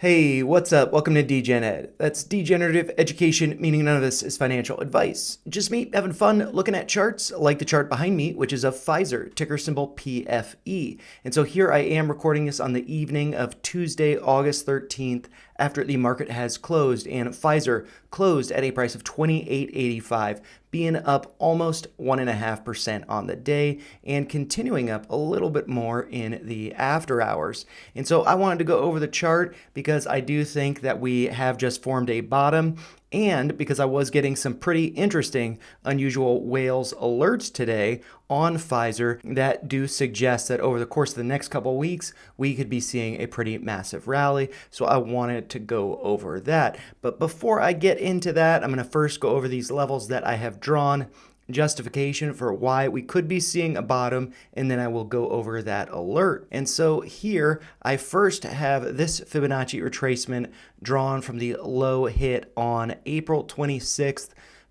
Hey, what's up? Welcome to DGen Ed. That's degenerative education, meaning none of this is financial advice. Just me having fun looking at charts, like the chart behind me, which is of Pfizer, ticker symbol PFE. And so here I am recording this on the evening of Tuesday, August 13th, after the market has closed, and Pfizer closed at a price of $28.85, being up almost 1.5% on the day and continuing up a little bit more in the after hours. And so I wanted to go over the chart because I do think that we have just formed a bottom, and because I was getting some pretty interesting unusual whales alerts today on Pfizer that do suggest that over the course of the next couple of weeks, we could be seeing a pretty massive rally. So I wanted to go over that. But before I get into that, I'm going to first go over these levels that I have drawn, justification for why we could be seeing a bottom, and then I will go over that alert. And so here I first have this Fibonacci retracement drawn from the low hit on April 26th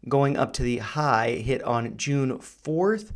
going up to the high hit on June 4th.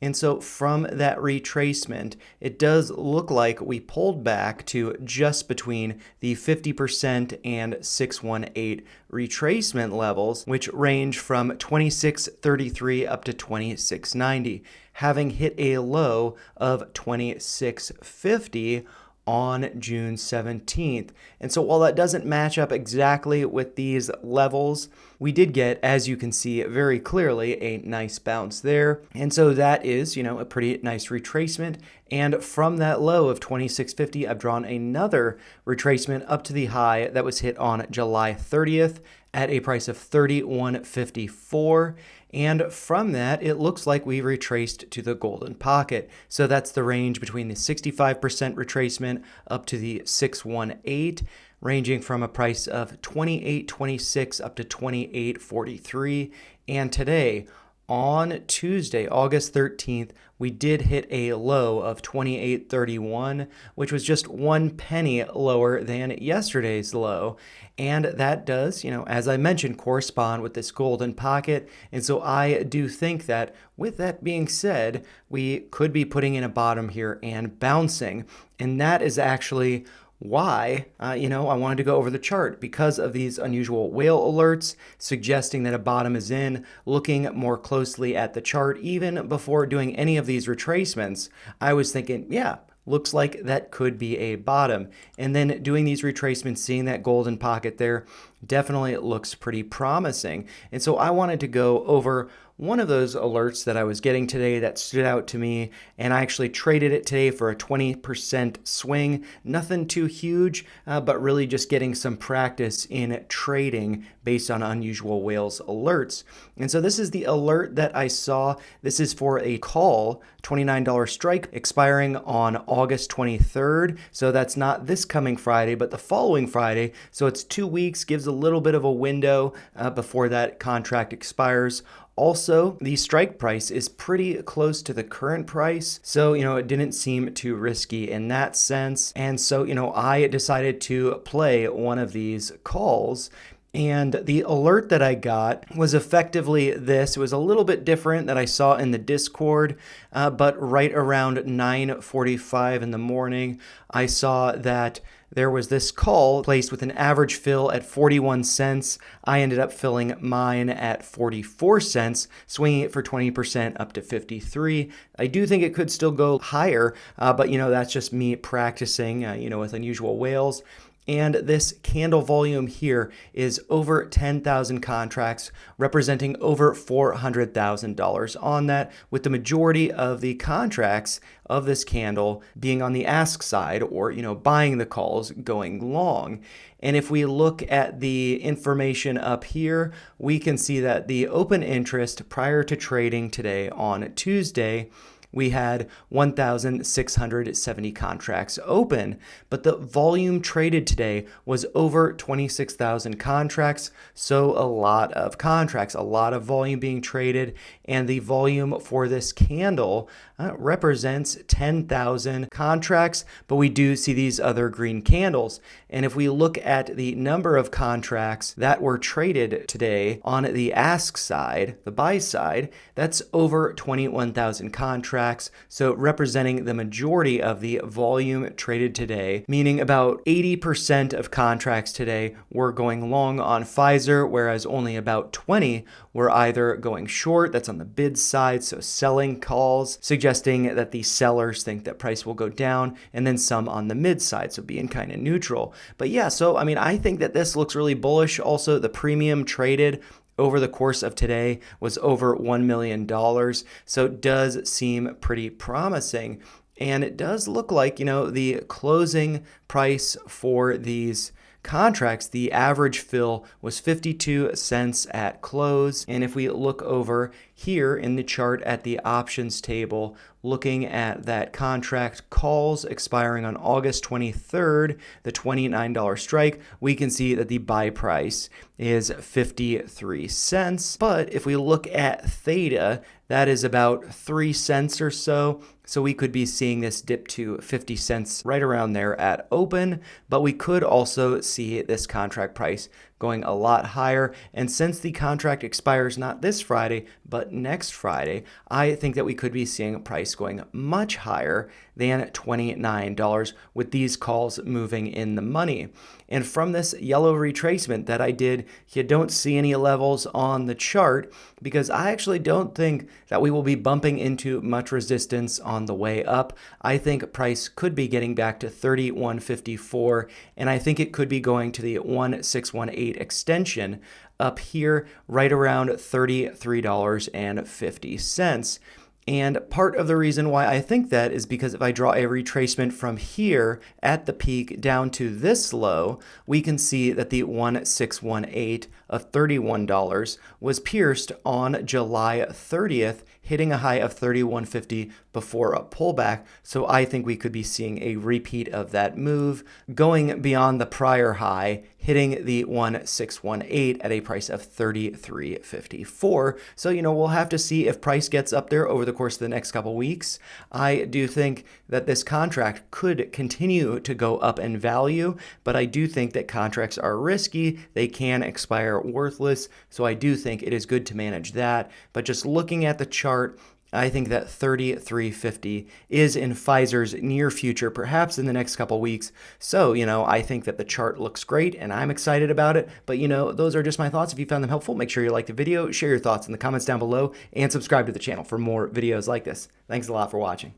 And so from that retracement, it does look like we pulled back to just between the 50% and 618 retracement levels, which range from 2633 up to 2690, having hit a low of 2650 on June 17th. And so while that doesn't match up exactly with these levels, we did get, as you can see very clearly, a nice bounce there. And so that is, a pretty nice retracement. And from that low of 2650, I've drawn another retracement up to the high that was hit on July 30th at a price of 31.54. And from that, it looks like we retraced to the golden pocket. So that's the range between the 65% retracement up to the 618, ranging from a price of 28.26 up to 28.43. And today, on Tuesday, August 13th, we did hit a low of 28.31, which was just 1 penny lower than yesterday's low. And that does, as I mentioned, correspond with this golden pocket. And so I do think that with that being said, we could be putting in a bottom here and bouncing. And that is actually why, I wanted to go over the chart because of these unusual whale alerts suggesting that a bottom is in. Looking more closely at the chart, even before doing any of these retracements, I was thinking, yeah, looks like that could be a bottom. And then doing these retracements, seeing that golden pocket there, definitely it looks pretty promising. And so I wanted to go over one of those alerts that I was getting today that stood out to me, and I actually traded it today for a 20% swing. Nothing too huge, but really just getting some practice in trading based on unusual whales alerts. And so this is the alert that I saw. This is for a call, $29 strike expiring on August 23rd. So that's not this coming Friday, but the following Friday. So it's 2 weeks, gives a little bit of a window before that contract expires. Also, the strike price is pretty close to the current price, so, it didn't seem too risky in that sense. And so, I decided to play one of these calls. And the alert that I got was effectively this. It was a little bit different that I saw in the Discord, but right around 9:45 in the morning, I saw that there was this call placed with an average fill at 41 cents. I ended up filling mine at 44 cents, swinging it for 20% up to 53. I do think it could still go higher, but that's just me practicing, with unusual whales. And this candle volume here is over 10,000 contracts, representing over $400,000 on that, with the majority of the contracts of this candle being on the ask side, or, buying the calls going long. And if we look at the information up here, we can see that the open interest prior to trading today on Tuesday, we had 1,670 contracts open, but the volume traded today was over 26,000 contracts. So a lot of contracts, a lot of volume being traded, and the volume for this candle represents 10,000 contracts, but we do see these other green candles. And if we look at the number of contracts that were traded today on the ask side, the buy side, that's over 21,000 contracts. contracts, so representing the majority of the volume traded today, meaning about 80% of contracts today were going long on Pfizer, whereas only about 20 were either going short, that's on the bid side, so selling calls, suggesting that the sellers think that price will go down, and then some on the mid side, so being kind of neutral. But yeah, so I mean, I think that this looks really bullish. Also, the premium traded over the course of today was over $1 million, so it does seem pretty promising. And it does look like, the closing price for these contracts, the average fill was 52 cents at close. And if we look over here in the chart at the options table, looking at that contract calls expiring on August 23rd, the $29 strike, we can see that the buy price is 53 cents. But if we look at theta, that is about 3 cents or so. So we could be seeing this dip to 50 cents right around there at open, but we could also see this contract price going a lot higher. And since the contract expires not this Friday, but next Friday, I think that we could be seeing a price going much higher than $29 with these calls moving in the money. And from this yellow retracement that I did, you don't see any levels on the chart because I actually don't think that we will be bumping into much resistance on the way up. I think price could be getting back to 31.54, and I think it could be going to the 1618 extension up here right around $33.50. And part of the reason why I think that is because if I draw a retracement from here at the peak down to this low, we can see that the 1618 of $31 was pierced on July 30th, hitting a high of 31.50 before a pullback. So I think we could be seeing a repeat of that move, going beyond the prior high, hitting the 1618 at a price of 33.54. So, we'll have to see if price gets up there over the course of the next couple weeks. I do think that this contract could continue to go up in value, but I do think that contracts are risky. They can expire worthless. So I do think it is good to manage that. But just looking at the chart, I think that 33.50 is in Pfizer's near future, perhaps in the next couple weeks. So, I think that the chart looks great and I'm excited about it. But, those are just my thoughts. If you found them helpful, make sure you like the video, share your thoughts in the comments down below, and subscribe to the channel for more videos like this. Thanks a lot for watching.